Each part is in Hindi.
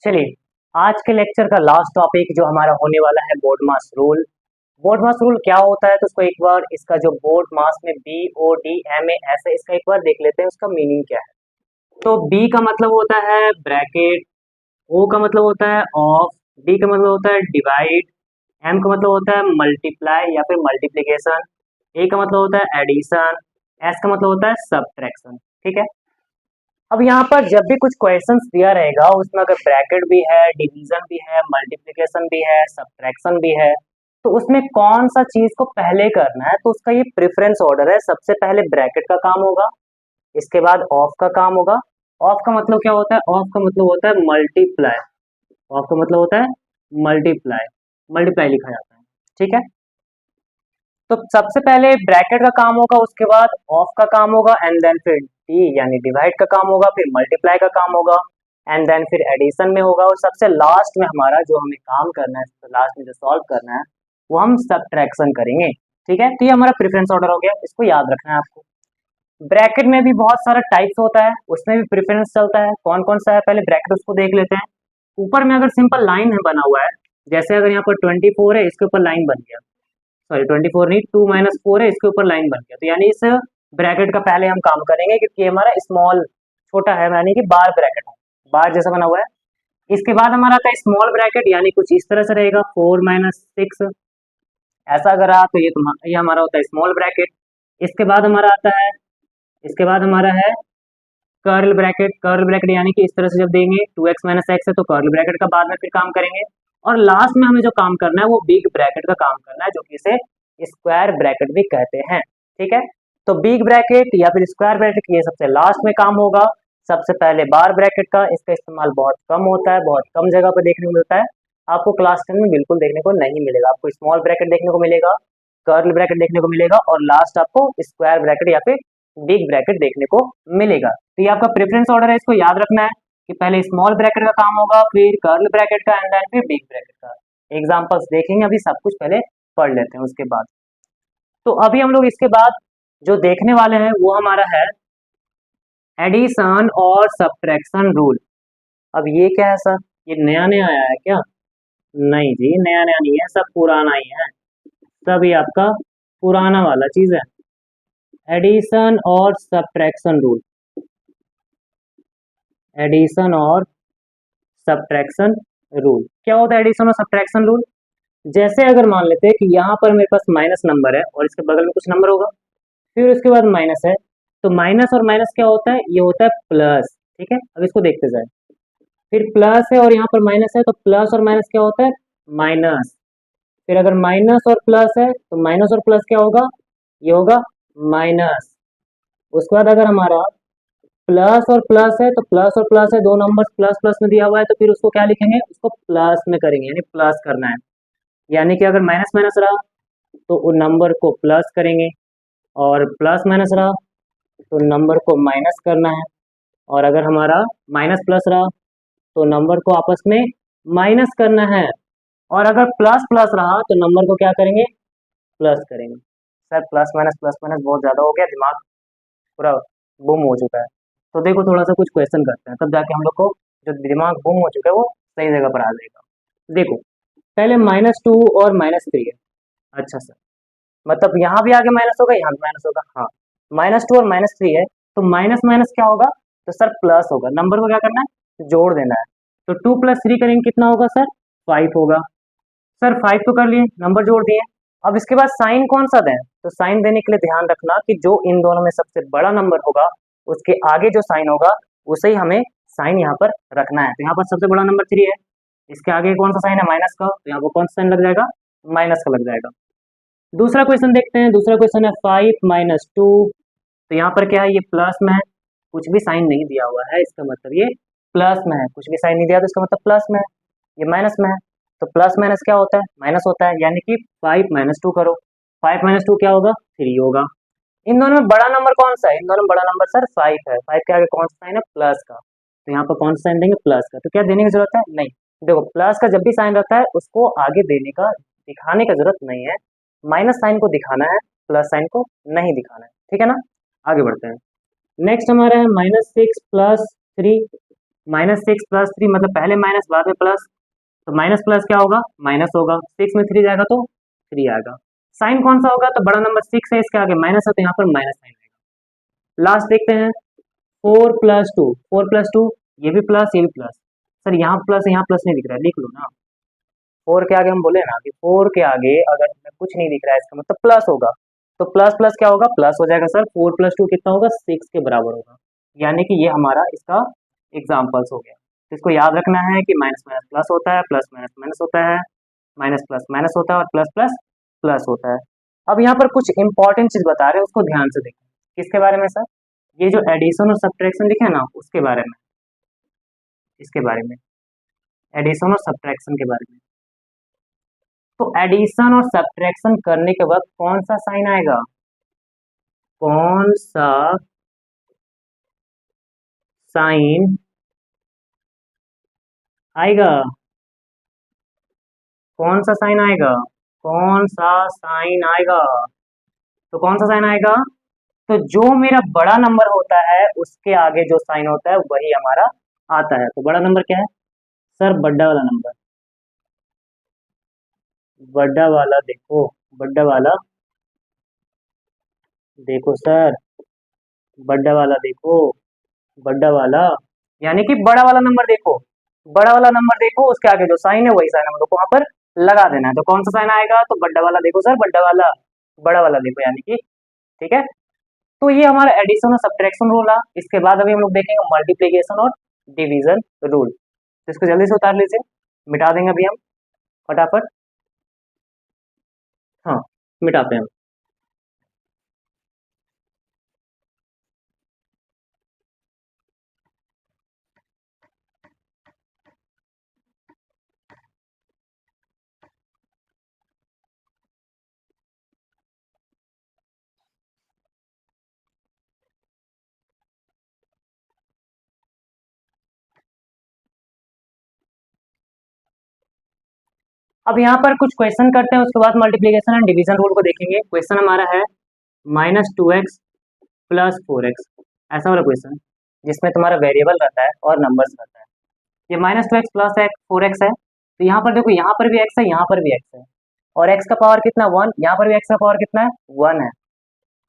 चलिए, आज के लेक्चर का लास्ट टॉपिक जो हमारा होने वाला है बोर्ड मास रूल। बोर्ड मास रूल क्या होता है, तो उसको एक बार इसका जो बोर्ड मास में BOD MA ऐसे इसका एक बार देख लेते हैं उसका मीनिंग क्या है। तो B का मतलब होता है ब्रैकेट, O का मतलब होता है ऑफ, D का मतलब होता है डिवाइड, M का मतलब होता है मल्टीप्लाई या फिर मल्टीप्लीकेशन, A का मतलब होता है एडिशन, S का मतलब होता है सब्ट्रैक्शन। ठीक है। अब यहाँ पर जब भी कुछ क्वेश्चंस दिया रहेगा उसमें अगर ब्रैकेट भी है, डिवीजन भी है, मल्टीप्लिकेशन भी है, सब्ट्रैक्शन भी है, तो उसमें कौन सा चीज को पहले करना है, तो उसका ये प्रेफरेंस ऑर्डर है। सबसे पहले ब्रैकेट का काम होगा, इसके बाद ऑफ का काम होगा। ऑफ का मतलब क्या होता है? ऑफ का मतलब होता है मल्टीप्लाई। ऑफ का मतलब होता है मल्टीप्लाई, मल्टीप्लाई लिखा जाता है। ठीक है। तो सबसे पहले ब्रैकेट का काम होगा, उसके बाद ऑफ का काम होगा, एंड देन फिर डी यानी डिवाइड का काम होगा, फिर मल्टीप्लाई का काम होगा, एंड देन फिर एडिशन में होगा, और सबसे लास्ट में हमारा जो हमें काम करना है, सबसे लास्ट में जो सॉल्व करना है वो हम सब्ट्रैक्शन करेंगे। ठीक है। तो ये हमारा प्रेफरेंस ऑर्डर हो गया, इसको याद रखना है आपको। ब्रैकेट में भी बहुत सारा टाइप्स होता है, उसमें भी प्रेफरेंस चलता है। कौन कौन सा है पहले ब्रैकेट उसको देख लेते हैं। ऊपर में अगर सिंपल लाइन है बना हुआ है, जैसे अगर यहाँ पर 24 है, इसके ऊपर लाइन बन गया, सॉरी 24 नहीं, 2 - 4 है, इसके ऊपर लाइन बन गया, तो यानी इस ब्रैकेट का पहले हम काम करेंगे क्योंकि हमारा स्मॉल छोटा है, यानी कि बार ब्रैकेट है, बार जैसा बना हुआ है। इसके बाद हमारा आता है स्मॉल ब्रैकेट, यानी कुछ इस तरह से रहेगा 4 - 6, ऐसा अगर रहा तो ये हमारा होता है स्मॉल ब्रैकेट। इसके बाद हमारा आता है, इसके बाद हमारा है कर्ल ब्रैकेट। कर्ल ब्रैकेट यानी कि इस तरह से जब देंगे 2x - x है तो कर्ल ब्रैकेट का बाद में फिर काम करेंगे। और लास्ट में हमें जो काम करना है वो बिग ब्रैकेट का काम करना है, जो कि इसे स्क्वायर ब्रैकेट भी कहते हैं। ठीक है। तो बिग ब्रैकेट या फिर स्क्वायर ब्रैकेट ये सबसे लास्ट में काम होगा। सबसे पहले बार ब्रैकेट का इसका इस्तेमाल बहुत कम होता है, बहुत कम जगह पर देखने को मिलता है। आपको क्लास 10 में बिल्कुल देखने को नहीं मिलेगा। आपको स्मॉल ब्रैकेट देखने को मिलेगा, कर्ल ब्रैकेट देखने को मिलेगा, और लास्ट आपको स्क्वायर ब्रैकेट या फिर बिग ब्रैकेट देखने को मिलेगा। तो ये आपका प्रेफरेंस ऑर्डर है, इसको याद रखना है कि पहले स्मॉल ब्रैकेट का काम होगा, फिर कर्ल ब्रैकेट का, एंड देन फिर बिग ब्रैकेट का। एग्जांपल्स देखेंगे, अभी सब कुछ पहले पढ़ लेते हैं उसके बाद। तो अभी हम लोग इसके बाद जो देखने वाले हैं वो हमारा है एडिशन और सब्ट्रैक्शन रूल। अब ये क्या है सर, ये नया नया आया है क्या? नहीं जी, नया नया नहीं है, सब पुराना ही है, सब ये आपका पुराना वाला चीज है। एडिशन और सब्ट्रैक्शन रूल, एडिशन और सब्ट्रैक्शन रूल क्या होता है? एडिशन और सब्ट्रैक्शन रूल, जैसे अगर मान लेते हैं कि यहाँ पर मेरे पास माइनस नंबर है और इसके बगल में कुछ नंबर होगा, फिर उसके बाद माइनस है, तो माइनस और माइनस क्या होता है? ये होता है प्लस। ठीक है। अब इसको देखते जाए, फिर प्लस है और यहाँ पर माइनस है, तो प्लस और माइनस क्या होता है? माइनस। फिर अगर माइनस और प्लस है तो माइनस और प्लस क्या होगा? ये होगा माइनस। उसके बाद अगर हमारा प्लस और प्लस है तो प्लस और प्लस है, दो नंबर प्लस प्लस में दिया हुआ है, तो फिर उसको क्या लिखेंगे? उसको प्लस में करेंगे, यानी प्लस करना है। यानी कि अगर माइनस माइनस रहा तो उन नंबर को प्लस करेंगे, और प्लस माइनस रहा तो नंबर को माइनस करना है, और अगर हमारा माइनस प्लस रहा तो नंबर को आपस में माइनस करना है, और अगर प्लस प्लस रहा तो नंबर को क्या करेंगे? प्लस करेंगे। सर प्लस माइनस बहुत ज़्यादा हो गया, दिमाग पूरा गुम हो चुका है। तो देखो थोड़ा सा कुछ क्वेश्चन करते हैं, तब जाके हम लोग को जो दिमाग गुम हो चुका है वो सही जगह पर आ जाएगा। देखो, पहले -2 और -3 है। अच्छा सर, मतलब यहाँ भी आगे माइनस होगा, यहाँ भी माइनस होगा। हाँ, -2 और -3 है, तो माइनस माइनस क्या होगा? तो सर प्लस होगा। नंबर को क्या करना है? जोड़ देना है। तो 2 + 3 करेंगे, कितना होगा सर? 5 होगा। सर 5 तो कर लिए, नंबर जोड़ दिए। अब इसके बाद साइन कौन सा दें? तो साइन देने के लिए ध्यान रखना कि जो इन दोनों में सबसे बड़ा नंबर होगा उसके आगे जो साइन होगा उसे ही हमें साइन यहाँ पर रखना है। तो यहाँ पर सबसे बड़ा नंबर 3 है, इसके आगे कौन सा साइन है? माइनस का, तो यहाँ पर कौन सा साइन लग जाएगा? माइनस का लग जाएगा। दूसरा क्वेश्चन देखते हैं। दूसरा क्वेश्चन है 5 - 2, तो यहाँ पर क्या है? ये प्लस में है, कुछ भी साइन नहीं दिया हुआ है, इसका मतलब ये प्लस में है। कुछ भी साइन नहीं दिया तो इसका मतलब प्लस में है। ये माइनस में है, तो प्लस माइनस क्या होता है? माइनस होता है, यानी कि 5 - 2 करो। 5 - 2 क्या होगा? 3 होगा। इन दोनों में बड़ा नंबर कौन सा है? इन दोनों में बड़ा नंबर सर 5 है। 5 के आगे कौन सा साइन है? प्लस का, तो यहाँ पर कौन सा साइन देंगे? प्लस का। तो क्या देने की जरूरत है? नहीं। देखो, प्लस का जब भी साइन रहता है उसको आगे देने का, दिखाने का जरूरत नहीं है। माइनस साइन को दिखाना है, प्लस साइन को नहीं दिखाना है। ठीक है ना? आगे बढ़ते हैं। नेक्स्ट हमारा है -6 + 3, -6 + 3 मतलब पहले माइनस बाद में प्लस, तो माइनस प्लस क्या होगा, माइनस होगा, 6 में 3 जाएगा तो 3 आएगा। साइन कौन सा होगा, तो बड़ा नंबर 6 है, इसके आगे माइनस है तो यहाँ पर माइनस साइन आएगा। लास्ट देखते हैं, 4 + 2, 4 + 2, ये भी प्लस ये भी प्लस। सर यहाँ प्लस नहीं दिख रहा है, लिख लो ना। 4 के आगे हम बोले ना कि 4 के आगे अगर कुछ नहीं दिख रहा है इसका मतलब प्लस होगा, तो प्लस प्लस क्या होगा, प्लस हो जाएगा सर। 4 + 2 कितना होगा, 6 के बराबर होगा। यानी कि ये हमारा इसका एग्जाम्पल्स हो गया। तो इसको याद रखना है कि माइनस माइनस प्लस होता है, प्लस माइनस माइनस होता है, माइनस प्लस माइनस होता है और प्लस प्लस प्लस होता है। अब यहाँ पर कुछ इंपॉर्टेंट चीज बता रहे हैं, उसको ध्यान से देखें। किसके बारे में सर, ये जो एडिशन और सब्ट्रैक्शन लिखे हैं ना उसके बारे में, इसके बारे में, एडिशन और सब्ट्रैक्शन के बारे में। तो एडिशन और सब्ट्रैक्शन करने के वक्त कौन सा साइन आएगा, कौन सा साइन आएगा, कौन सा साइन आएगा, कौन सा साइन आएगा, तो कौन सा साइन आएगा, तो जो मेरा बड़ा नंबर होता है उसके आगे जो साइन होता है वही हमारा आता है। तो बड़ा नंबर क्या है सर, बड़ा वाला नंबर, बड़ा वाला देखो, बड़ा वाला देखो सर, बड़ा वाला देखो, बड़ा वाला, यानी कि बड़ा वाला नंबर देखो, बड़ा वाला नंबर देखो, उसके आगे जो साइन है वही साइन हम लोग को वहां पर लगा देना है। तो कौन सा साइन आएगा, तो बड़ा वाला देखो सर, बड़ा वाला देखो, यानी कि ठीक है। तो ये हमारा एडिशन और सब्ट्रैक्शन रूल है। इसके बाद अभी हम लोग देखेंगे मल्टीप्लिकेशन और डिवीजन रूल। तो इसको जल्दी से उतार लीजिए, मिटा देंगे अभी हम फटाफट। हाँ, मिटाते हैं। अब यहाँ पर कुछ क्वेश्चन करते हैं, उसके बाद मल्टीप्लिकेशन एंड डिवीजन रूल को देखेंगे। क्वेश्चन हमारा है -2x + 4x, ऐसा वाला क्वेश्चन जिसमें तुम्हारा वेरिएबल रहता है और नंबर्स रहता है। ये -2x + 4x है, तो यहाँ पर देखो, यहाँ पर भी x है, यहाँ पर भी x है, और x का पावर कितना 1, यहाँ पर भी x का पावर कितना है 1 है।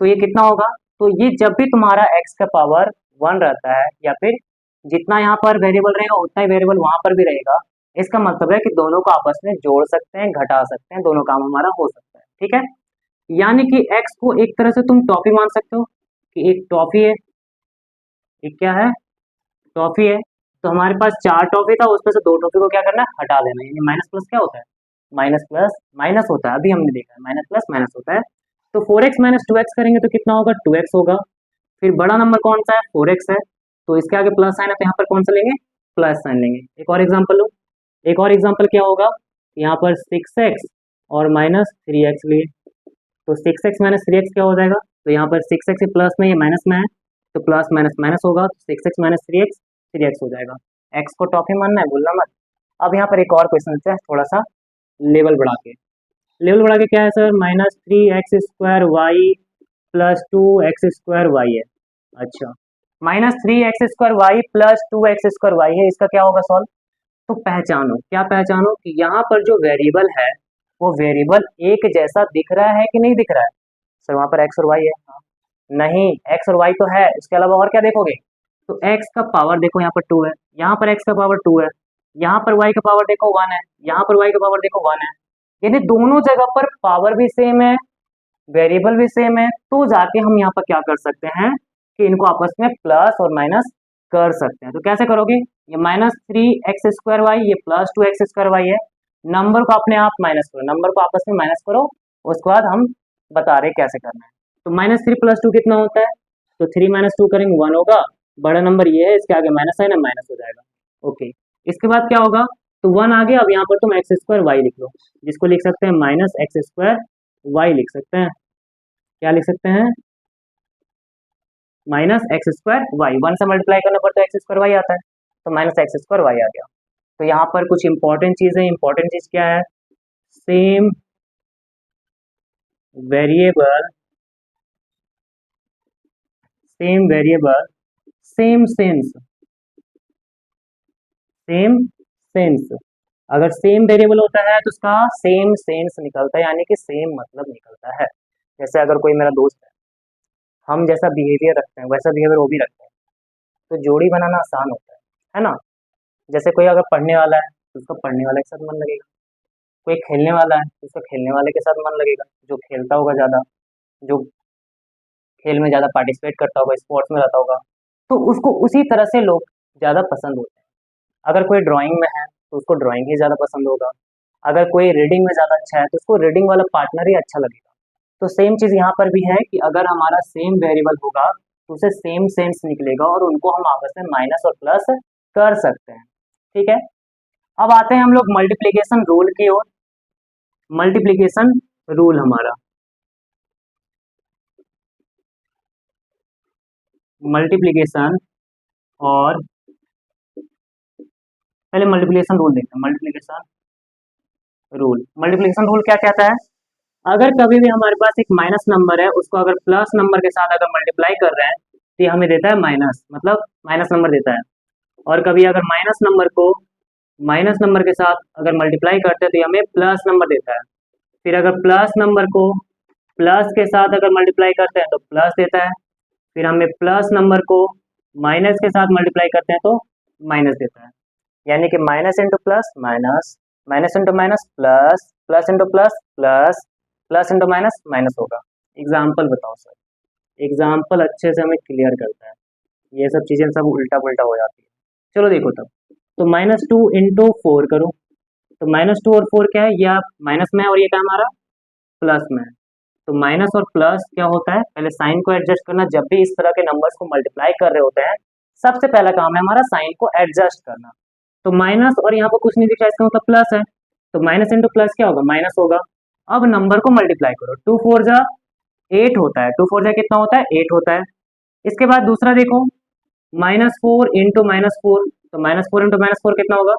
तो ये कितना होगा, तो ये जब भी तुम्हारा x का पावर 1 रहता है, या फिर जितना यहाँ पर वेरिएबल रहेगा उतना ही वेरिएबल वहां पर भी रहेगा, इसका मतलब है कि दोनों को आपस में जोड़ सकते हैं, घटा सकते हैं, दोनों काम हमारा हो सकता है, ठीक है। यानी कि x को एक तरह से तुम टॉफी मान सकते हो, कि एक टॉफी है, एक क्या है, टॉफी है। तो हमारे पास 4 टॉफी था, उसमें से 2 टॉफी को क्या करना है, हटा देना है। यानी माइनस प्लस क्या होता है, माइनस प्लस माइनस होता है, अभी हमने देखा है माइनस प्लस माइनस होता है। तो 4x - 2x करेंगे तो कितना होगा, 2x होगा। फिर बड़ा नंबर कौन सा है, 4x है, तो इसके आगे प्लस साइन है, तो यहाँ पर कौन सा लेंगे, प्लस साइन लेंगे। एक और एग्जाम्पल लो, एक और एग्जाम्पल क्या होगा, यहाँ पर 6x और -3x लिए, तो 6x - 3x क्या हो जाएगा, तो यहाँ पर 6x प्लस में, ये माइनस में है, तो प्लस माइनस माइनस होगा, तो 6x - 3x 3x हो जाएगा। x को टॉफी मानना है, भूलना मत। अब यहाँ पर एक और क्वेश्चन है, थोड़ा सा लेवल बढ़ा के, लेवल बढ़ा के क्या है sir, -3x² y + 2x² y है। अच्छा, -3x² y + 2x² y है, इसका क्या होगा सॉल्व। तो पहचानो, क्या पहचानो, कि यहाँ पर जो वेरिएबल है वो वेरिएबल एक जैसा दिख रहा है कि नहीं दिख रहा है। सर वहां पर x और y है, हाँ। नहीं, x और y तो है, इसके अलावा और क्या देखोगे, तो x का पावर देखो, यहाँ पर 2 है, यहाँ पर x का पावर 2 है, यहाँ पर y का पावर देखो 1 है, यहाँ पर y का पावर देखो 1 है। यानी दोनों जगह पर पावर भी सेम है, वेरिएबल भी सेम है, तो जाके हम यहाँ पर क्या कर सकते हैं कि इनको आपस में प्लस और माइनस कर सकते हैं। तो कैसे करोगे, ये -3x² y, ये +2x² y है, नंबर को अपने आप माइनस करो, नंबर को आपस में माइनस करो, उसके बाद हम बता रहे कैसे करना है। तो -3 + 2 कितना होता है, तो 3 - 2 करेंगे 1 होगा, बड़ा नंबर ये है, इसके आगे माइनस साइन है, माइनस हो जाएगा। ओके, इसके बाद क्या होगा, तो 1 आ गया, अब यहाँ पर तुम x² y लिख लो, जिसको लिख सकते हैं -x² y लिख सकते हैं। क्या लिख सकते हैं, -x² y, 1 से मल्टीप्लाई करने पर तो x² y आता है, तो -x² y आ गया। तो यहाँ पर कुछ इंपॉर्टेंट चीज है, इंपॉर्टेंट चीज क्या है, same variable, same variable same sense, same sense, अगर सेम वेरिएबल होता है तो उसका सेम सेंस निकलता है, यानी कि सेम मतलब निकलता है। जैसे अगर कोई मेरा दोस्त है, हम जैसा बिहेवियर रखते हैं वैसा बिहेवियर वो भी रखते हैं, तो जोड़ी बनाना आसान होता है ना। जैसे कोई अगर पढ़ने वाला है तो उसका पढ़ने वाले के साथ मन लगेगा, कोई खेलने वाला है तो उसका खेलने वाले के साथ मन लगेगा, जो खेलता होगा ज़्यादा, जो खेल में ज़्यादा पार्टिसिपेट करता होगा, स्पोर्ट्स में रहता होगा, तो उसको उसी तरह से लोग ज़्यादा पसंद होते हैं। अगर कोई ड्राइंग में है तो उसको ड्राइंग ही ज़्यादा पसंद होगा, अगर कोई रीडिंग में ज़्यादा अच्छा है तो उसको रीडिंग वाला पार्टनर ही अच्छा लगेगा। तो सेम चीज़ यहाँ पर भी है कि अगर हमारा सेम वेरिएबल होगा तो उसे सेम सेंस निकलेगा और उनको हम आपस में माइनस और प्लस कर सकते हैं। ठीक है, अब आते हैं हम लोग मल्टीप्लिकेशन रूल की ओर। मल्टीप्लिकेशन रूल हमारा, मल्टीप्लिकेशन और पहले मल्टीप्लिकेशन रूल देखते हैं। मल्टीप्लिकेशन रूल क्या कहता है, अगर कभी भी हमारे पास एक माइनस नंबर है उसको अगर प्लस नंबर के साथ अगर मल्टीप्लाई कर रहे हैं तो ये हमें देता है माइनस, मतलब माइनस नंबर देता है। और कभी अगर माइनस नंबर को माइनस नंबर के साथ अगर मल्टीप्लाई करते हैं तो ये हमें प्लस नंबर देता है। फिर अगर प्लस नंबर को प्लस के साथ अगर मल्टीप्लाई करते हैं तो प्लस देता है। फिर हमें प्लस नंबर को माइनस के साथ मल्टीप्लाई करते हैं तो माइनस देता है। यानी कि minus into plus minus, minus into minus plus, plus into plus plus, plus into minus minus होगा। एग्जाम्पल बताओ सर, एग्जाम्पल अच्छे से हमें क्लियर करता है, ये सब चीज़ें सब उल्टा पुल्टा हो जाती है। चलो देखो तब, तो माइनस टू इंटू फोर करो, तो माइनस टू और फोर क्या है, ये माइनस में है और ये क्या हमारा प्लस में है। तो माइनस और प्लस क्या होता है, पहले साइन को एडजस्ट करना। जब भी इस तरह के नंबर्स को मल्टीप्लाई कर रहे होते हैं सबसे पहला काम है हमारा साइन को एडजस्ट करना। तो माइनस और यहाँ पर कुछ नहीं दिख रहा, इसका मतलब प्लस है, तो माइनस इंटू प्लस क्या होगा, माइनस होगा। अब नंबर को मल्टीप्लाई करो, टू फोर जा एट होता है, टू फोर जा कितना होता है, एट होता है। इसके बाद दूसरा देखो, minus four into minus four, तो minus four into minus four कितना होगा,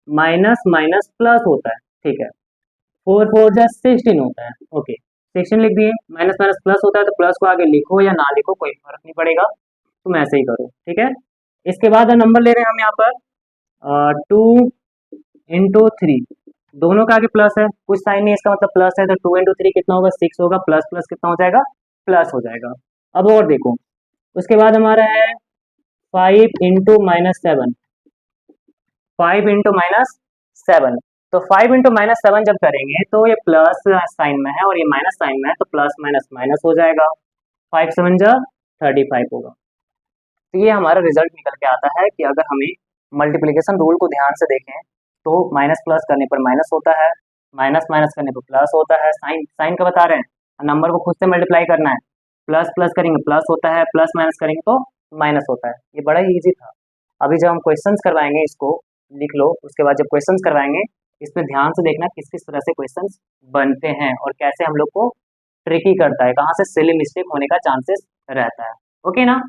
माइनस माइनस प्लस होता है। ठीक है, फोर फोर जा 16 होता है, ओके 16 लिख दिए। माइनस माइनस प्लस होता है तो प्लस को आगे लिखो या ना लिखो कोई फर्क नहीं पड़ेगा, तुम ऐसे ही करो। ठीक है, इसके बाद नंबर ले रहे हैं हम यहाँ पर टू इंटू थ्री, दोनों का आगे प्लस है, कुछ साइन नहीं इसका मतलब प्लस है, तो टू इंटू थ्री कितना होगा, सिक्स होगा, प्लस प्लस कितना हो जाएगा, प्लस हो जाएगा। अब और देखो, उसके बाद हमारा है five into minus seven, five into minus seven, तो फाइव इंटू माइनस सेवन जब करेंगे तो ये प्लस साइन में है और ये माइनस साइन में है, तो प्लस माइनस माइनस हो जाएगा, फाइव सेवन जा 35 होगा। तो ये हमारा रिजल्ट निकल के आता है कि अगर हमें मल्टीप्लिकेशन रूल को ध्यान से देखें तो माइनस प्लस करने पर माइनस होता है, माइनस माइनस करने पर प्लस होता है। साइन साइन का बता रहे हैं, नंबर को खुद से मल्टीप्लाई करना है, प्लस प्लस करेंगे प्लस होता है, प्लस माइनस करेंगे तो माइनस होता है। ये बड़ा ही ईजी था। अभी जब हम क्वेश्चंस करवाएंगे इसको लिख लो, उसके बाद जब क्वेश्चंस करवाएंगे इसमें ध्यान से देखना किस किस तरह से क्वेश्चंस बनते हैं और कैसे हम लोग को ट्रिकी करता है, कहाँ से सिली मिस्टेक होने का चांसेस रहता है। ओके ना,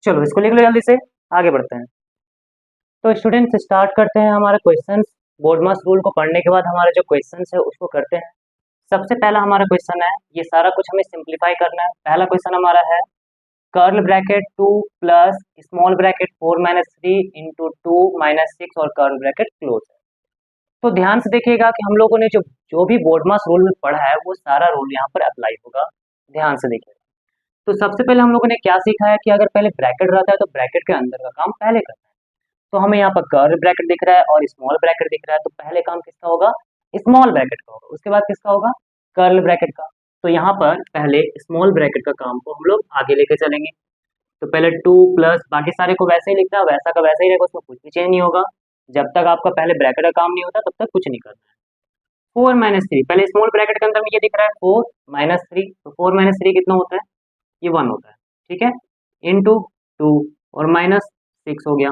चलो इसको लिख लो जल्दी से, आगे बढ़ते हैं। तो स्टूडेंट्स स्टार्ट करते हैं हमारा क्वेश्चंस। बोर्डमास रूल को पढ़ने के बाद हमारा जो क्वेश्चंस है उसको करते हैं। सबसे पहला हमारा क्वेश्चन है, ये सारा कुछ हमें सिंप्लीफाई करना है। पहला क्वेश्चन हमारा है curl bracket two plus small bracket four minus three into two minus six और कर्ल ब्रैकेट क्लोज है। तो ध्यान से देखिएगा कि हम लोगों ने जो जो भी बोर्डमास रूल में पढ़ा है वो सारा रूल यहाँ पर अप्लाई होगा, ध्यान से देखिएगा। तो सबसे पहले हम लोगों ने क्या सीखा है कि अगर पहले ब्रैकेट रहता है तो ब्रैकेट के अंदर का काम पहले करना है। तो हमें यहाँ पर कर्ल ब्रैकेट दिख रहा है और स्मॉल ब्रैकेट दिख रहा है, तो पहले काम किसका होगा, स्मॉल ब्रैकेट का होगा, उसके बाद किसका होगा, कर्ल ब्रैकेट का। तो यहाँ पर पहले स्मॉल ब्रैकेट का काम को हम लोग आगे लेके चलेंगे। तो पहले टू प्लस बाकी सारे को वैसे ही लिखना है, वैसा का वैसा ही रहेगा, उसमें कुछ भी चेंज नहीं होगा। जब तक आपका पहले ब्रैकेट का काम नहीं होता तब तक कुछ नहीं करना है। फोर माइनस थ्री, पहले स्मॉल ब्रैकेट के अंदर में ये दिख रहा है फोर माइनस थ्री, तो फोर माइनस थ्री कितना होता है, ये वन होता है। ठीक है, इंटू टू और माइनस सिक्स हो गया।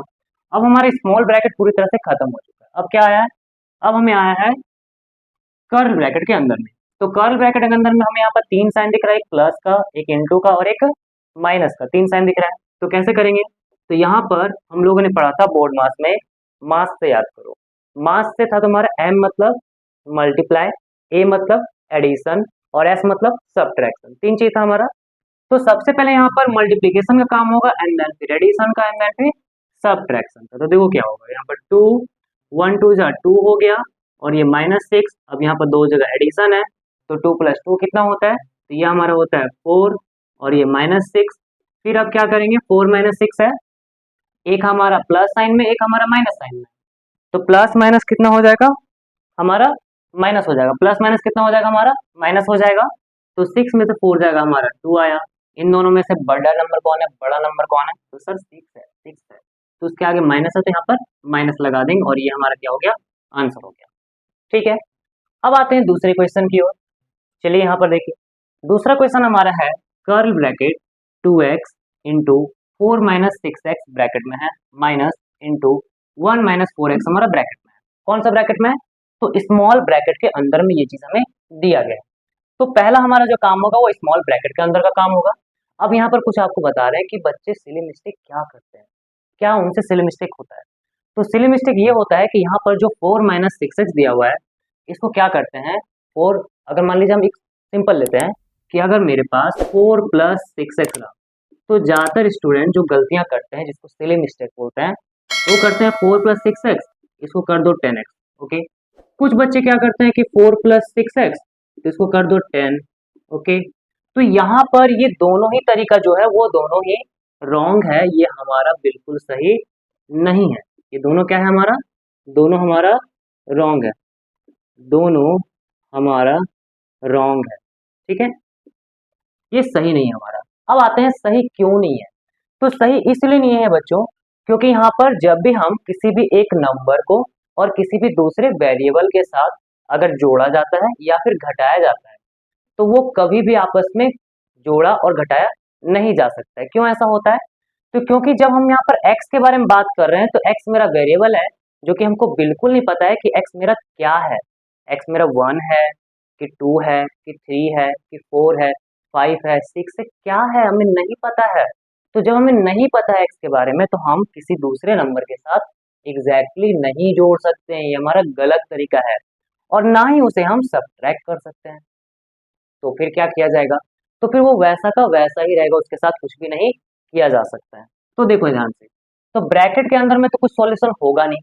अब हमारे स्मॉल ब्रैकेट पूरी तरह से खत्म हो चुका है। अब क्या आया है, अब हमें आया है कर्ल ब्रैकेट के अंदर में। तो कर्ल ब्रैकेट के अंदर में हमें यहाँ पर तीन साइन दिख रहा है, एक प्लस का, एक इंटू का और एक माइनस का, तीन साइन दिख रहा है। तो कैसे करेंगे, तो यहाँ पर हम लोगों ने पढ़ा था बोर्ड मास में, मास से याद करो। मास से था तुम्हारा एम मतलब मल्टीप्लाई, ए मतलब एडिशन और एस मतलब सब्ट्रैक्शन, तीन चीज था हमारा। तो सबसे पहले यहाँ पर मल्टीप्लीकेशन का काम होगा एंड देन फिर एडिशन का एंड देन फिर सब्ट्रैक्शन का। तो देखो क्या होगा, यहाँ पर टू 1 2 हो गया, और ये -6, अब यहाँ पर दो जगह एडिशन है, तो 2 + 2 कितना होता है, तो ये हमारा होता है 4, और ये -6। फिर अब क्या करेंगे, 4 - 6 है, एक हमारा प्लस साइन में, एक हमारा माइनस साइन में, तो प्लस माइनस कितना हो जाएगा हमारा, माइनस हो जाएगा, प्लस माइनस कितना हो जाएगा हमारा, माइनस हो जाएगा। तो 6 में से 4 जाएगा हमारा 2 आया। इन दोनों में से बड़ा नंबर कौन है, बड़ा नंबर कौन है, तो सर 6 है, 6 है, तो उसके आगे माइनस है, तो यहाँ पर माइनस लगा देंगे, और ये हमारा क्या हो गया, आंसर हो गया। ठीक है, अब आते हैं दूसरे क्वेश्चन की ओर। चलिए यहाँ पर देखिए, दूसरा क्वेश्चन हमारा है curl bracket 2x into 4 - 6x bracket में है, माइनस इंटू 1 - 4x हमारा ब्रैकेट में है। कौन सा ब्रैकेट में है, तो स्मॉल ब्रैकेट के अंदर में ये चीज हमें दिया गया है। तो पहला हमारा जो काम होगा वो स्मॉल ब्रैकेट के अंदर का काम होगा। अब यहाँ पर कुछ आपको बता रहे हैं कि बच्चे सिली मिस्टेक क्या करते हैं, क्या उनसे सिली मिस्टेक होता है। तो सिली मिस्टेक ये होता है कि यहाँ पर जो 4 - 6x दिया हुआ है, इसको क्या करते हैं, 4, अगर मान लीजिए हम एक सिंपल लेते हैं कि अगर मेरे पास 4 + 6x रहा, तो ज्यादातर स्टूडेंट जो गलतियां करते हैं, जिसको सिली मिस्टेक बोलते हैं, वो करते हैं 4 + 6x, इसको कर दो 10x। ओके, कुछ बच्चे क्या करते हैं कि 4 + 6x, तो इसको कर दो 10। ओके, तो यहाँ पर ये दोनों ही तरीका जो है वो दोनों ही रॉन्ग है, ये हमारा बिल्कुल सही नहीं है। ये दोनों क्या है हमारा, दोनों हमारा रॉन्ग है, दोनों हमारा रॉन्ग है। ठीक है, ये सही नहीं है हमारा। अब आते हैं सही क्यों नहीं है, तो सही इसलिए नहीं है बच्चों, क्योंकि यहाँ पर जब भी हम किसी भी एक नंबर को और किसी भी दूसरे वेरिएबल के साथ अगर जोड़ा जाता है या फिर घटाया जाता है, तो वो कभी भी आपस में जोड़ा और घटाया नहीं जा सकता है। क्यों ऐसा होता है, तो क्योंकि जब हम यहाँ पर x के बारे में बात कर रहे हैं, तो x मेरा वेरिएबल है, जो कि हमको बिल्कुल नहीं पता है कि x मेरा क्या है, x मेरा 1 है कि 2 है कि 3 है कि 4 है, 5 है, 6 है, क्या है हमें नहीं पता है। तो जब हमें नहीं पता है x के बारे में, तो हम किसी दूसरे नंबर के साथ एग्जैक्टली नहीं जोड़ सकते हैं, ये हमारा गलत तरीका है, और ना ही उसे हम सब्ट्रैक्ट कर सकते हैं। तो फिर क्या किया जाएगा, तो फिर वो वैसा का वैसा ही रहेगा, उसके साथ कुछ भी नहीं किया जा सकता है। तो देखो ध्यान से, तो ब्रैकेट के अंदर में तो कुछ सॉल्यूशन होगा नहीं,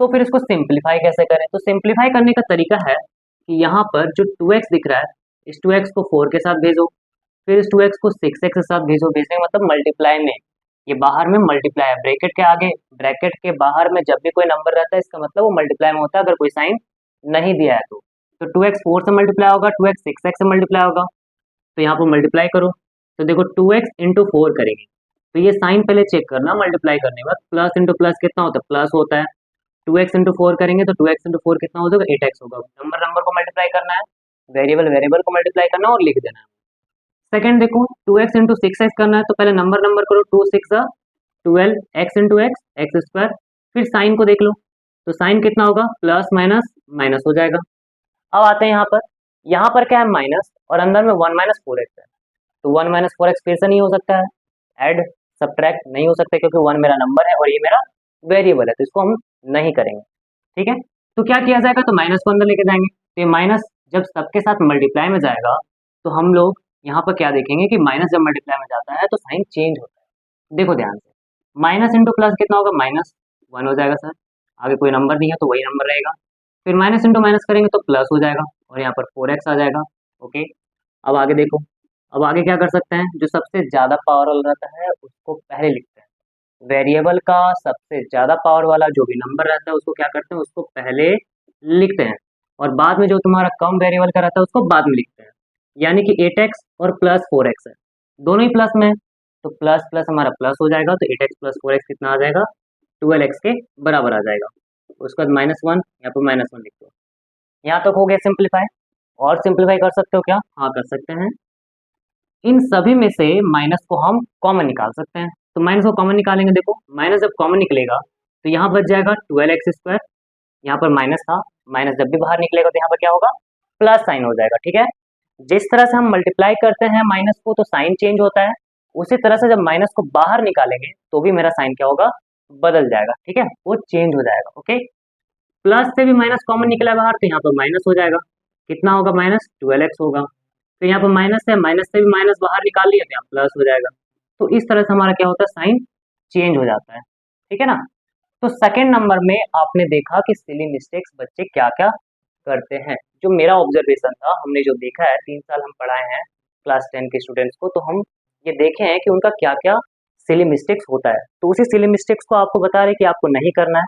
तो फिर इसको सिंप्लीफाई कैसे करें, तो सिंप्लीफाई करने का तरीका है कि यहाँ पर जो 2x दिख रहा है, इस 2x को 4 के साथ भेजो, फिर इस 2x को 6x के साथ भेजो, भेजने का मतलब मल्टीप्लाई में, ये बाहर में मल्टीप्लाई है, ब्रैकेट के आगे, ब्रैकेट के बाहर में जब भी कोई नंबर रहता है, इसका मतलब वो मल्टीप्लाई में होता है, अगर कोई साइन नहीं दिया है तो 2x 4 से मल्टीप्लाई होगा, 2x 6x से मल्टीप्लाई होगा, तो यहाँ पर मल्टीप्लाई करो, तो देखो 2x इंटू 4 करेंगे, तो ये साइन पहले चेक करना, मल्टीप्लाई करने के बाद प्लस इंटू प्लस कितना होता है, प्लस होता है। 2x इंटू 4 करेंगे तो 2x इंटू 4 कितना हो जाएगा, 8x होगा। नंबर नंबर को मल्टीप्लाई करना है, वेरिएबल वेरिएबल को मल्टीप्लाई करना है और लिख देना है। सेकंड देखो 2x इंटू 6x करना है, तो पहले नंबर नंबर करो, 2 6 12, x into x, x square, फिर साइन को देख लो, तो साइन कितना होगा, प्लस माइनस माइनस हो जाएगा। अब आते हैं यहाँ पर क्या है, माइनस, और अंदर में 1 - 4x है, तो 1 - 4x फिर से नहीं हो सकता है, ऐड सब्ट्रैक्ट नहीं हो सकता, क्योंकि 1 मेरा नंबर है और ये मेरा वेरिएबल है, तो इसको हम नहीं करेंगे। ठीक है, तो क्या किया जाएगा, तो माइनस को अंदर लेके जाएंगे, तो ये माइनस जब सबके साथ मल्टीप्लाई में जाएगा, तो हम लोग यहाँ पर क्या देखेंगे कि माइनस जब मल्टीप्लाई में जाता है तो साइन चेंज होता है। देखो ध्यान से, माइनस इंटू प्लस कितना होगा, -1 हो जाएगा सर, आगे कोई नंबर नहीं है तो वही नंबर रहेगा, फिर माइनस इंटू माइनस करेंगे तो प्लस हो जाएगा, और यहाँ पर 4x आ जाएगा। ओके, अब आगे देखो, अब आगे क्या कर सकते हैं, जो सबसे ज्यादा पावर वाला रहता है उसको पहले लिखते हैं, वेरिएबल का सबसे ज्यादा पावर वाला जो भी नंबर रहता है उसको क्या करते हैं, उसको पहले लिखते हैं, और बाद में जो तुम्हारा कम वेरिएबल का रहता है उसको बाद में लिखते हैं। यानी कि 8x और प्लस 4x है, दोनों ही प्लस में है, तो प्लस प्लस हमारा प्लस हो जाएगा, तो 8x प्लस 4x कितना आ जाएगा, 12x के बराबर आ जाएगा। उसके बाद -1, यहाँ पर -1 लिख दो। यहाँ तक हो गया सिंप्लीफाई, और सिंप्लीफाई कर सकते हो क्या, हाँ कर सकते हैं। इन सभी में से माइनस को हम कॉमन निकाल सकते हैं, तो माइनस को कॉमन निकालेंगे, देखो माइनस जब कॉमन निकलेगा तो यहाँ बच जाएगा 12x स्क्वायर, यहाँ पर माइनस था, माइनस जब भी बाहर निकलेगा तो यहाँ पर क्या होगा, प्लस साइन हो जाएगा। ठीक है, जिस तरह से हम मल्टीप्लाई करते हैं माइनस को तो साइन चेंज होता है, उसी तरह से जब माइनस को बाहर निकालेंगे तो भी मेरा साइन क्या होगा, बदल जाएगा। ठीक है, वो चेंज हो जाएगा। ओके, प्लस से भी माइनस कॉमन निकला बाहर, तो यहाँ पर माइनस हो जाएगा, कितना होगा, -12x होगा, तो यहाँ पर माइनस है, माइनस से भी माइनस बाहर निकाल लिया तो यहाँ प्लस हो जाएगा। तो इस तरह से हमारा क्या होता है, साइन चेंज हो जाता है। ठीक है ना, तो सेकंड नंबर में आपने देखा कि सिली मिस्टेक्स बच्चे क्या क्या करते हैं। जो मेरा ऑब्जर्वेशन था, हमने जो देखा है, 3 साल हम पढ़ाए हैं क्लास 10 के स्टूडेंट्स को, तो हम ये देखे हैं कि उनका क्या क्या सिली मिस्टेक्स होता है। तो उसी सिली मिस्टेक्स को आपको बता रहे कि आपको नहीं करना है।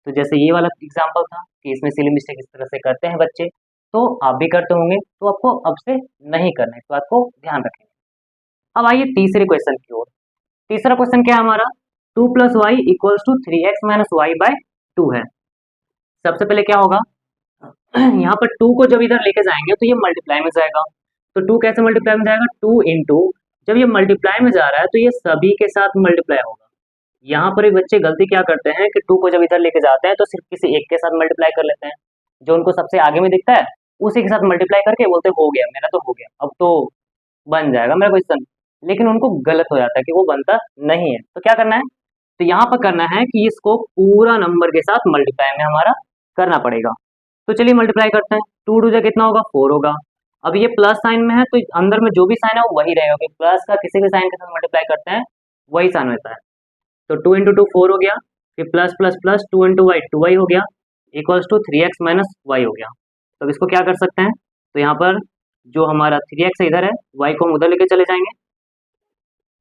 तो जैसे ये वाला एग्जाम्पल था कि इसमें सिली मिस्टेक इस तरह से करते हैं बच्चे, तो आप भी करते होंगे, तो आपको अब से नहीं करना है, तो आपको ध्यान रखेंगे। अब आइए तीसरे क्वेश्चन की ओर। तीसरा क्वेश्चन क्या है हमारा, 2 + y = 3x - y / 2 है। सबसे पहले क्या होगा, यहाँ पर 2 को जब इधर लेके जाएंगे तो ये मल्टीप्लाई में जाएगा। तो 2 कैसे मल्टीप्लाई में जाएगा, 2 इंटू, जब ये मल्टीप्लाई में जा रहा है तो ये सभी के साथ मल्टीप्लाई होगा। यहाँ पर भी बच्चे गलती क्या करते हैं कि 2 को जब इधर लेके जाते हैं तो सिर्फ किसी एक के साथ मल्टीप्लाई कर लेते हैं, जो उनको सबसे आगे में दिखता है उसी के साथ मल्टीप्लाई करके बोलते हो गया, मेरा तो हो गया, अब तो बन जाएगा मेरा क्वेश्चन। लेकिन उनको गलत हो जाता है कि वो बनता नहीं है। तो क्या करना है, तो यहाँ पर करना है कि इसको पूरा नंबर के साथ मल्टीप्लाई में हमारा करना पड़ेगा। तो चलिए मल्टीप्लाई करते हैं। 2 2 जा कितना होगा, 4 होगा। अब ये प्लस साइन में है तो अंदर में जो भी साइन है वो वही रहेगा, क्योंकि प्लस का किसी भी साइन के साथ मल्टीप्लाई करते हैं वही साइन होता है। तो 2 × 2 4 हो गया, फिर plus plus plus 2 × y 2y हो गया, = 3x - y हो गया। तो अब इसको क्या कर सकते हैं, तो यहाँ पर जो हमारा 3x इधर है, y को हम उधर लेके चले जाएंगे,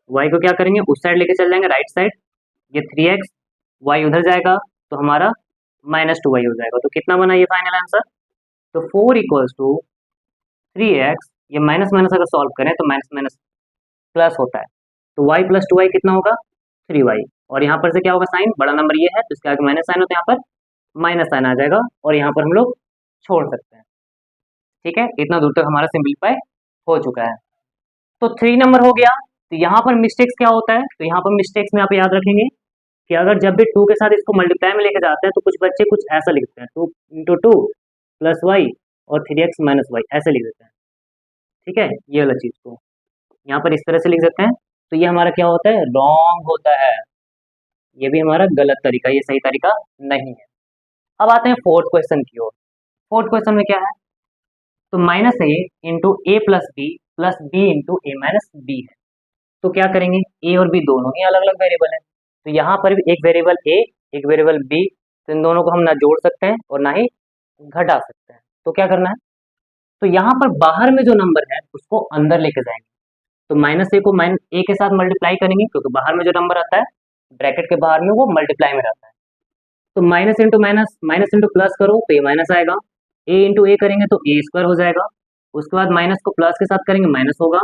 y को क्या करेंगे उस साइड लेके चले जाएंगे, राइट साइड। ये 3x, y उधर जाएगा तो हमारा -2y हो जाएगा। तो कितना बना ये फाइनल आंसर, तो 4 = 3x, ये माइनस माइनस अगर सॉल्व करें तो माइनस माइनस प्लस होता है, तो y + 2y कितना होगा, 3y। और यहाँ पर से क्या होगा, साइन बड़ा नंबर ये है तो इसके आगे माइनस साइन होता है, यहाँ पर माइनस साइन आ जाएगा और यहाँ पर हम लोग छोड़ सकते हैं। ठीक है, इतना दूर तक हमारा सिंपलीफाई हो चुका है। तो 3 नंबर हो गया। तो यहाँ पर मिस्टेक्स क्या होता है, तो यहाँ पर मिस्टेक्स में आप याद रखेंगे कि अगर जब भी 2 के साथ इसको मल्टीप्लाई में लेके जाते हैं तो कुछ बच्चे कुछ ऐसा लिखते हैं, 2 × 2 + y और 3x - y ऐसे लिख देते हैं। ठीक है, ये वाला चीज को यहाँ पर इस तरह से लिख देते हैं, तो ये हमारा क्या होता है, रॉन्ग होता है। ये भी हमारा गलत तरीका, ये सही तरीका नहीं है। अब आते हैं फोर्थ क्वेश्चन की ओर। फोर्थ क्वेश्चन में क्या है, तो -a × a + b + b × a - b है। तो क्या करेंगे, ए और बी दोनों ही अलग अलग वेरिएबल है, तो यहाँ पर भी एक वेरिएबल ए एक वेरिएबल बी, तो इन दोनों को हम ना जोड़ सकते हैं और ना ही घटा सकते हैं। तो क्या करना है, तो यहाँ पर बाहर में जो नंबर है उसको अंदर लेके जाएंगे। तो -a को -a के साथ मल्टीप्लाई करेंगे, क्योंकि बाहर में जो नंबर आता है ब्रैकेट के बाहर में वो मल्टीप्लाई में रहता है। तो minus into minus, minus into plus करो तो ये माइनस आएगा, ए इंटू ए करेंगे तो a² हो जाएगा। उसके बाद माइनस को प्लस के साथ करेंगे माइनस होगा,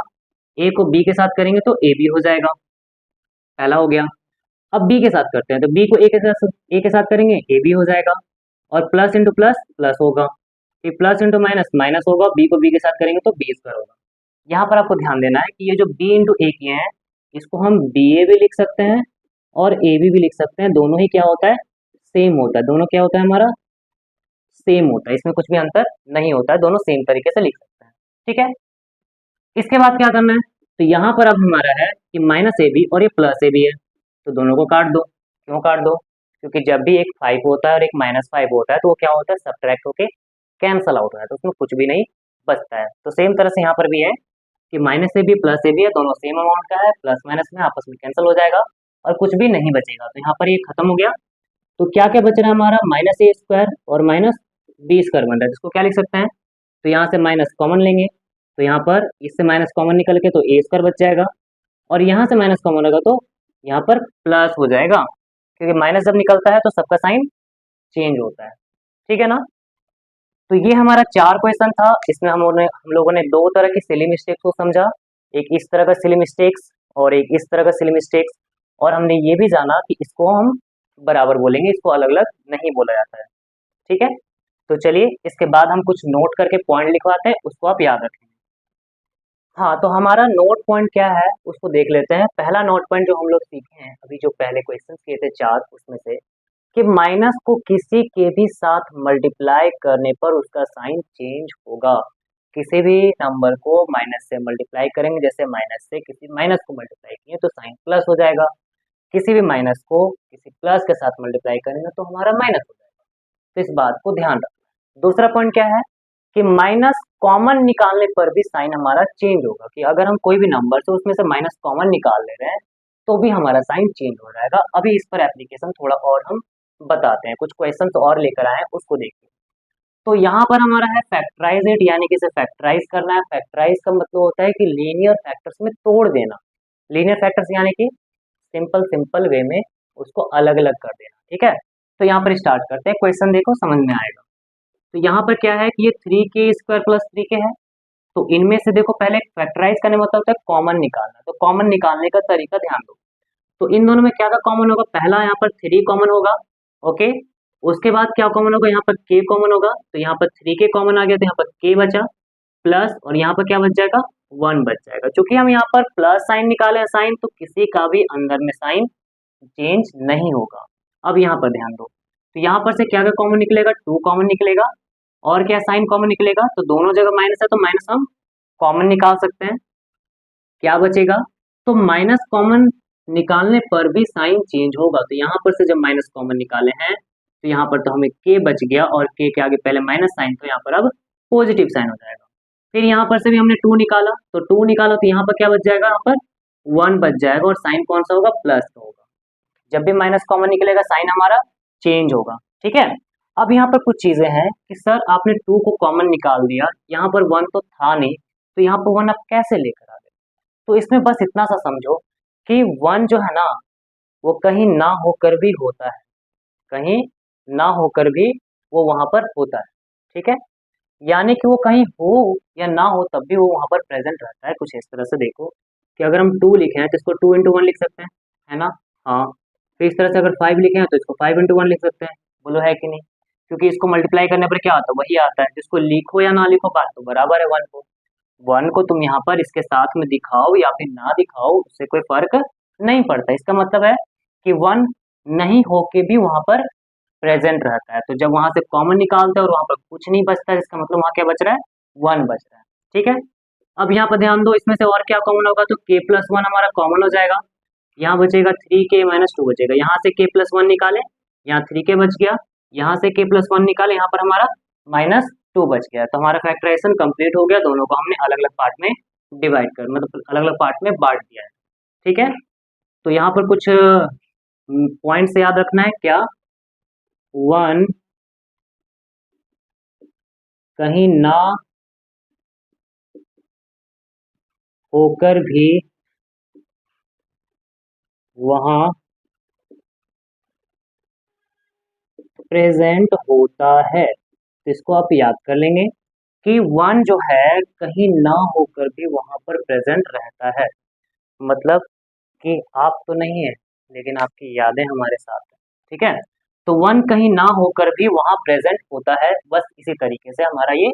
ए को बी के साथ करेंगे तो ए बी हो जाएगा, पहला हो गया। अब बी के साथ करते हैं, तो बी को ए के साथ करेंगे ए बी हो जाएगा, और प्लस इंटू प्लस प्लस होगा, फिर प्लस इंटू माइनस माइनस होगा, बी को बी के साथ करेंगे तो b² होगा। यहाँ पर आपको ध्यान देना है कि ये जो b इंटू ए किए हैं इसको हम बी ए भी लिख सकते हैं और ए बी भी लिख सकते हैं, दोनों ही क्या होता है, सेम होता है, दोनों क्या होता है हमारा, सेम होता है, इसमें कुछ भी अंतर नहीं होता है, दोनों सेम तरीके से लिख सकते हैं। ठीक है, इसके बाद क्या करना है, तो यहाँ पर अब हमारा है कि -ab और ये +ab है, तो दोनों को काट दो। क्यों काट दो, क्योंकि जब भी एक 5 होता है और एक -5 होता है तो वो क्या होता है, सब्ट्रैक्ट होके कैंसल आउट होता है, तो उसमें कुछ भी नहीं बचता है। तो सेम तरह से यहाँ पर भी है कि -ab +ab है, दोनों सेम अमाउंट का है, प्लस माइनस में आपस में कैंसिल हो जाएगा और कुछ भी नहीं बचेगा। तो यहाँ पर ये खत्म हो गया। तो क्या क्या बच रहा है हमारा, -a² और -b² बन रहा है, जिसको क्या लिख सकते हैं, तो यहाँ से माइनस कॉमन लेंगे, तो यहाँ पर इससे माइनस कॉमन निकल के तो a² बच जाएगा, और यहाँ से माइनस कॉमन होगा तो यहाँ पर प्लस हो जाएगा, क्योंकि माइनस जब निकलता है तो सबका साइन चेंज होता है। ठीक है ना, तो ये हमारा 4 क्वेश्चन था। इसमें हम लोगों ने 2 तरह की सिली मिस्टेक्स को समझा, एक इस तरह का सिली मिस्टेक्स और एक इस तरह का सिली मिस्टेक्स, और हमने ये भी जाना कि इसको हम बराबर बोलेंगे, इसको अलग अलग नहीं बोला जाता है। ठीक है, तो चलिए इसके बाद हम कुछ नोट करके पॉइंट लिखवाते हैं, उसको आप याद रखें। हाँ, तो हमारा नोट पॉइंट क्या है उसको देख लेते हैं। पहला नोट पॉइंट जो हम लोग सीखे हैं अभी, जो पहले क्वेश्चन किए थे 4, उसमें से कि माइनस को किसी के भी साथ मल्टीप्लाई करने पर उसका साइन चेंज होगा। किसी भी नंबर को माइनस से मल्टीप्लाई करेंगे, जैसे माइनस से किसी माइनस को मल्टीप्लाई किए तो साइन प्लस हो जाएगा, किसी भी माइनस को किसी प्लस के साथ मल्टीप्लाई करेंगे तो हमारा माइनस हो जाएगा। तो इस बात को ध्यान रखना। दूसरा पॉइंट क्या है कि माइनस कॉमन निकालने पर भी साइन हमारा चेंज होगा, कि अगर हम कोई भी नंबर से उसमें से माइनस कॉमन निकाल ले रहे हैं तो भी हमारा साइन चेंज हो जाएगा। अभी इस पर एप्लीकेशन थोड़ा और हम बताते हैं, कुछ क्वेश्चंस और लेकर आए हैं, उसको देखिए। तो यहाँ पर हमारा है फैक्टराइज इट, यानी कि इसे फैक्टराइज करना है। फैक्टराइज का मतलब होता है कि लीनियर फैक्टर्स में तोड़ देना। लीनियर फैक्टर्स यानी कि सिंपल सिंपल वे में उसको अलग अलग कर देना, ठीक है। तो यहाँ पर स्टार्ट करते हैं, क्वेश्चन देखो समझ में आएगा। तो यहाँ पर क्या है कि ये 3k² प्लस 3k है। तो इनमें से देखो, पहले फैक्टराइज करने मतलब होता है कॉमन निकालना। तो कॉमन निकालने का तरीका ध्यान दो। तो इन दोनों में क्या क्या कॉमन होगा, पहला यहाँ पर 3 कॉमन होगा, ओके। उसके बाद क्या कॉमन होगा, यहाँ पर k कॉमन होगा। तो यहाँ पर 3k कॉमन आ गया, तो यहाँ पर k बचा, प्लस और यहाँ पर क्या बच जाएगा, 1 बच जाएगा। क्योंकि हम यहाँ पर प्लस साइन निकाले हैं साइन, तो किसी का भी अंदर में साइन चेंज नहीं होगा। अब यहाँ पर ध्यान दो, तो यहाँ पर से क्या क्या कॉमन निकलेगा, 2 कॉमन निकलेगा, और क्या साइन कॉमन निकलेगा। तो दोनों जगह माइनस है, तो माइनस हम कॉमन निकाल सकते हैं। क्या बचेगा, तो माइनस कॉमन निकालने पर भी साइन चेंज होगा। तो यहाँ पर से जब माइनस कॉमन निकाले हैं, तो यहाँ पर तो हमें k बच गया, और k के आगे पहले माइनस साइन, तो यहाँ पर अब पॉजिटिव साइन हो जाएगा। फिर यहाँ पर से भी हमने 2 निकाला, तो 2 निकाला, तो यहाँ पर क्या बच जाएगा, यहाँ पर 1 बच जाएगा, और साइन कौन सा होगा, प्लस का होगा। जब भी माइनस कॉमन निकलेगा साइन हमारा चेंज होगा, ठीक है। अब यहाँ पर कुछ चीजें हैं कि सर आपने 2 को कॉमन निकाल दिया, यहाँ पर 1 तो था नहीं, तो यहाँ पर 1 आप कैसे लेकर आ गए। तो इसमें बस इतना सा समझो कि 1 जो है ना, वो कहीं ना होकर भी होता है, कहीं ना होकर भी वो वहां पर होता है, ठीक है। यानी कि वो कहीं हो या ना हो तब भी वो वहां पर प्रेजेंट रहता है। कुछ इस तरह से देखो कि अगर हम 2 लिखे हैं तो इसको 2 into 1 लिख सकते हैं, है ना। हाँ, फिर इस तरह से अगर 5 लिखे हैं तो इसको 5 into 1 लिख सकते हैं। बोलो है कि नहीं, क्योंकि इसको मल्टीप्लाई करने पर क्या आता है, वही आता है। जिसको लिखो या ना लिखो बात तो बराबर है। 1 को तुम यहाँ पर इसके साथ में दिखाओ या फिर ना दिखाओ, उससे कोई फर्क नहीं पड़ता। इसका मतलब है कि 1 नहीं होके भी वहां पर प्रेजेंट रहता है। तो जब वहां से कॉमन निकालते हैं और वहां पर कुछ नहीं बचता है, इसका मतलब वहां क्या बच रहा है, 1 बच रहा है, ठीक है। अब यहाँ पर ध्यान दो, इसमें से और क्या कॉमन होगा, तो k+1 हमारा कॉमन हो जाएगा। यहाँ बचेगा 3k-2 बचेगा। यहाँ से k+1 निकाले, यहाँ 3k बच गया। यहाँ से k+1 निकाले, यहाँ पर हमारा -2 बच गया। तो हमारा फैक्टराइजेशन कंप्लीट हो गया। दोनों को हमने अलग अलग पार्ट में डिवाइड कर, मतलब अलग अलग पार्ट में बांट दिया है, ठीक है। तो यहाँ पर कुछ पॉइंट्स याद रखना है क्या, 1 कहीं ना होकर भी वहां प्रेजेंट होता है। तो इसको आप याद कर लेंगे कि 1 जो है कहीं ना होकर भी वहां पर प्रेजेंट रहता है। मतलब कि आप तो नहीं है, लेकिन आपकी यादें हमारे साथ हैं, ठीक है। तो 1 कहीं ना होकर भी वहां प्रेजेंट होता है। बस इसी तरीके से हमारा ये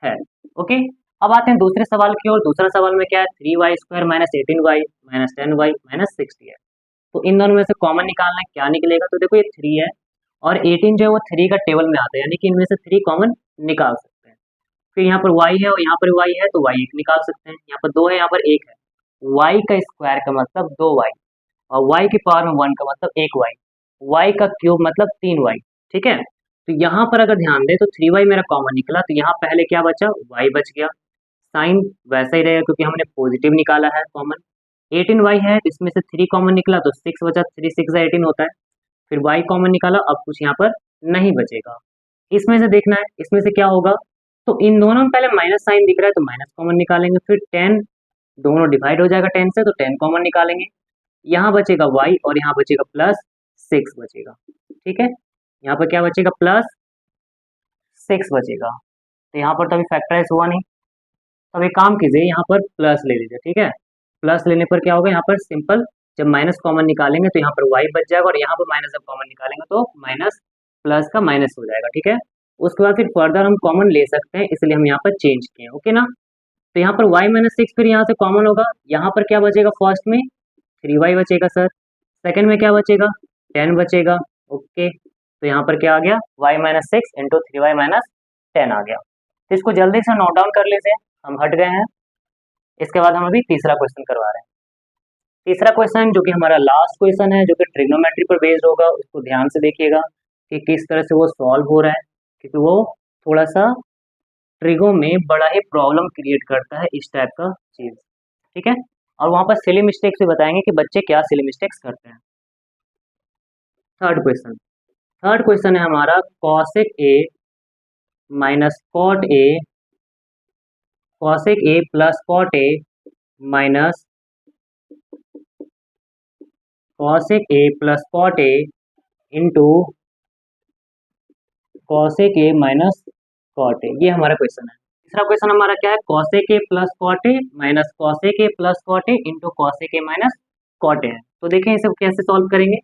है, ओके। अब आते हैं दूसरे सवाल की ओर। दूसरा सवाल में क्या है, 3y² -18y -10y -60 है। तो इन दोनों में से कॉमन निकालना है, क्या निकलेगा। तो देखो ये 3 है और 18 जो है वो 3 का टेबल में आता है, यानी कि इनमें से 3 कॉमन निकाल सकते हैं। फिर यहाँ पर y है और यहाँ पर y है, तो y 1 निकाल सकते हैं। यहाँ पर 2 है, यहाँ पर 1 है। y का स्क्वायर का मतलब 2y, और y की पावर में 1 का मतलब 1y, y का क्यूब मतलब 3y, ठीक है। तो यहाँ पर अगर ध्यान दें तो 3y मेरा कॉमन निकला, तो यहाँ पहले क्या बचा, y बच गया। साइन वैसा ही रहेगा क्योंकि हमने पॉजिटिव निकाला है कॉमन। 18y है, इसमें से 3 कॉमन निकला तो 6 बचा, 3 6 18 होता है। फिर y कॉमन निकाला, अब कुछ यहाँ पर नहीं बचेगा। इसमें से देखना है इसमें से क्या होगा। तो इन दोनों में पहले माइनस साइन दिख रहा है, तो माइनस कॉमन निकालेंगे। फिर 10 दोनों डिवाइड हो जाएगा 10 से, तो 10 कॉमन निकालेंगे। यहाँ बचेगा y और यहाँ बचेगा +6 बचेगा, ठीक है। यहाँ पर क्या बचेगा, +6 बचेगा। तो यहाँ पर तो अभी फैक्टराइज हुआ नहीं, तो अब एक काम कीजिए, यहाँ पर प्लस ले लीजिए, ठीक है। प्लस लेने पर क्या होगा, यहाँ पर सिंपल जब माइनस कॉमन निकालेंगे तो यहाँ पर y बच जाएगा, और यहाँ पर माइनस जब कॉमन निकालेंगे तो माइनस प्लस का माइनस हो जाएगा, ठीक है। उसके बाद फिर फर्दर हम कॉमन ले सकते हैं, इसलिए हम यहाँ पर चेंज किए, ओके ना। तो यहाँ पर y -6 फिर यहाँ से कॉमन होगा। यहाँ पर क्या बचेगा, फर्स्ट में 3y बचेगा सर, सेकंड में क्या बचेगा, 10 बचेगा, ओके। तो यहाँ पर क्या आ गया, y -6 इंटू 3y -10 आ गया। तो इसको जल्दी से नोट डाउन कर लीजिए, हम हट गए हैं। इसके बाद हम अभी तीसरा क्वेश्चन करवा रहे हैं। तीसरा क्वेश्चन जो कि हमारा लास्ट क्वेश्चन है, जो कि ट्रिग्नोमेट्री पर बेस्ड होगा, उसको ध्यान से देखिएगा कि किस तरह से वो सॉल्व हो रहा है, क्योंकि वो थोड़ा सा ट्रिगो में बड़ा ही प्रॉब्लम क्रिएट करता है इस टाइप का चीज, ठीक है। और वहां पर सिली मिस्टेक्स भी बताएंगे कि बच्चे क्या सिली मिस्टेक्स करते हैं। थर्ड क्वेश्चन, थर्ड क्वेश्चन है हमारा cosec A minus cot A, cosec A plus cot A minus cosec A plus cot A into cosec A minus cot A, ये हमारा क्वेश्चन है। तीसरा क्वेश्चन हमारा क्या है, cosec A plus cot A minus cosec A plus cot A into cosec A minus cot A है। तो देखें इसे कैसे सॉल्व करेंगे।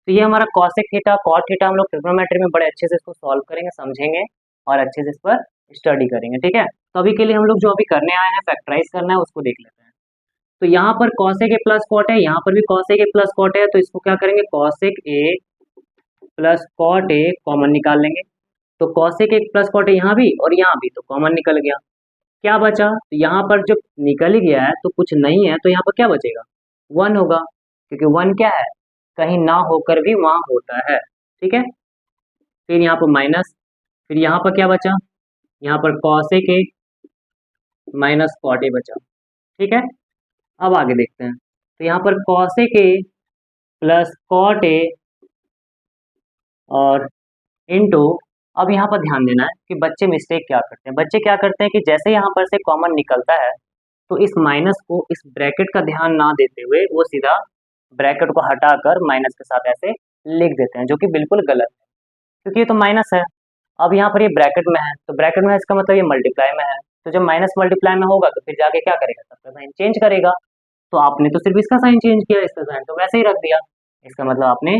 तो ये हमारा कॉसेक थीटा कॉट थीटा हम लोग ट्रिग्नोमेट्री में बड़े अच्छे से इसको सॉल्व करेंगे, समझेंगे और अच्छे से इस पर स्टडी करेंगे, ठीक है। तो अभी के लिए हम लोग जो अभी करने आए हैं फैक्टराइज करना है उसको देख लेते हैं। तो यहाँ पर कॉसेक ए प्लस कॉट है, यहाँ पर भी कॉसेक ए प्लस कॉट है, तो इसको क्या करेंगे, cosec A plus cot A common निकाल लेंगे। तो cosec एक प्लस कॉट है यहाँ भी और यहाँ भी, तो कॉमन निकल गया। क्या बचा, तो यहाँ पर जो निकल ही गया है तो कुछ नहीं है, तो यहाँ पर क्या बचेगा, 1 होगा, क्योंकि 1 क्या है, कहीं ना होकर भी वहाँ होता है, ठीक है। फिर यहाँ पर माइनस, फिर यहाँ पर क्या बचा, यहाँ पर cosec A minus cot A बचा, ठीक है। अब आगे देखते हैं। तो यहाँ पर cosec A plus cot A और इंटू, अब यहाँ पर ध्यान देना है कि बच्चे मिस्टेक क्या करते हैं। बच्चे क्या करते हैं कि जैसे यहाँ पर से कॉमन निकलता है तो इस माइनस को, इस ब्रैकेट का ध्यान ना देते हुए वो सीधा ब्रैकेट को हटाकर माइनस के साथ ऐसे लिख देते हैं, जो कि बिल्कुल गलत है, क्योंकि ये तो माइनस है। अब यहाँ पर ये ब्रैकेट में है, तो ब्रैकेट में है इसका मतलब ये मल्टीप्लाई में है, तो जब माइनस मल्टीप्लाई में होगा तो फिर जाके क्या करेगा, सबका साइन चेंज करेगा। तो आपने तो सिर्फ इसका साइन चेंज किया, इसका साइन तो वैसे ही रख दिया, इसका मतलब आपने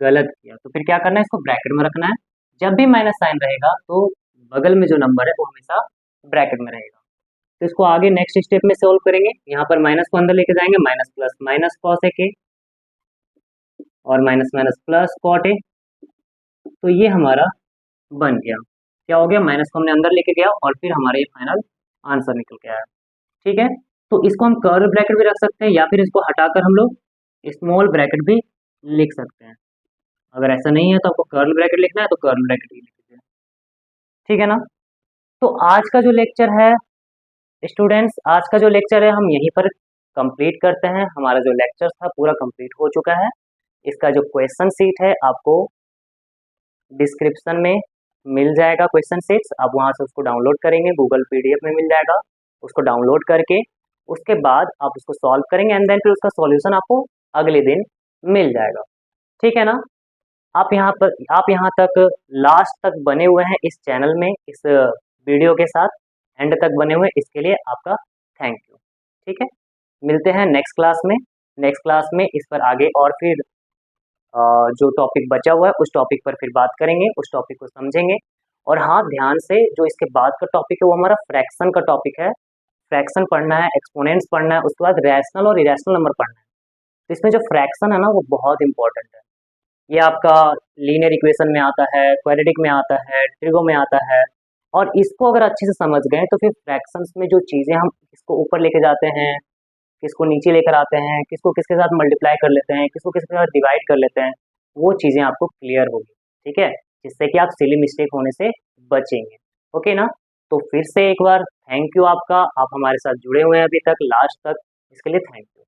गलत किया। तो फिर क्या करना है, इसको ब्रैकेट में रखना है। जब भी माइनस साइन रहेगा तो बगल में जो नंबर है वो हमेशा ब्रैकेट में रहेगा। तो इसको आगे नेक्स्ट स्टेप में सोल्व करेंगे। यहाँ पर माइनस को अंदर लेके जाएंगे, minus plus minus cosec A और minus minus plus cot A, तो ये हमारा बन गया। क्या हो गया, माइनस को हमने अंदर लेके गया और फिर हमारा ये फाइनल आंसर निकल के आया, ठीक है। तो इसको हम कर्ल ब्रैकेट भी रख सकते हैं या फिर इसको हटाकर हम लोग स्मॉल ब्रैकेट भी लिख सकते हैं। अगर ऐसा नहीं है तो आपको कर्ल ब्रैकेट लिखना है तो कर्ल ब्रैकेट ही लिख दीजिए, ठीक है ना। तो आज का जो लेक्चर है स्टूडेंट्स, आज का जो लेक्चर है हम यहीं पर कंप्लीट करते हैं। हमारा जो लेक्चर था पूरा कंप्लीट हो चुका है। इसका जो क्वेश्चन सीट है आपको डिस्क्रिप्शन में मिल जाएगा, क्वेश्चन सीट्स आप वहां से उसको डाउनलोड करेंगे, गूगल पीडीएफ में मिल जाएगा। उसको डाउनलोड करके उसके बाद आप उसको सॉल्व करेंगे एंड देन फिर उसका सॉल्यूशन आपको अगले दिन मिल जाएगा, ठीक है ना। आप यहाँ तक लास्ट तक बने हुए हैं इस चैनल में, इस वीडियो के साथ एंड तक बने हुए, इसके लिए आपका थैंक यू, ठीक है। मिलते हैं नेक्स्ट क्लास में। नेक्स्ट क्लास में इस पर आगे और फिर जो टॉपिक बचा हुआ है उस टॉपिक पर फिर बात करेंगे, उस टॉपिक को समझेंगे। और हाँ, ध्यान से जो इसके बाद का टॉपिक है वो हमारा फ्रैक्शन का टॉपिक है। फ्रैक्शन पढ़ना है, एक्सपोनेंट्स पढ़ना है, उसके बाद रैशनल और इरेशनल नंबर पढ़ना है। तो इसमें जो फ्रैक्शन है ना वो बहुत इंपॉर्टेंट है। ये आपका लीनियर इक्वेशन में आता है, क्वाड्रेटिक में आता है, ट्रिगो में आता है। और इसको अगर अच्छे से समझ गए तो फिर फ्रैक्शंस में जो चीज़ें हम इसको ऊपर लेके जाते हैं, किसको नीचे लेकर आते हैं, किसको किसके साथ मल्टीप्लाई कर लेते हैं, किसको किसके साथ डिवाइड कर लेते हैं, वो चीज़ें आपको क्लियर होगी, ठीक है, जिससे कि आप सिली मिस्टेक होने से बचेंगे, ओके ना। तो फिर से एक बार थैंक यू आपका, आप हमारे साथ जुड़े हुए हैं अभी तक लास्ट तक, इसके लिए थैंक यू।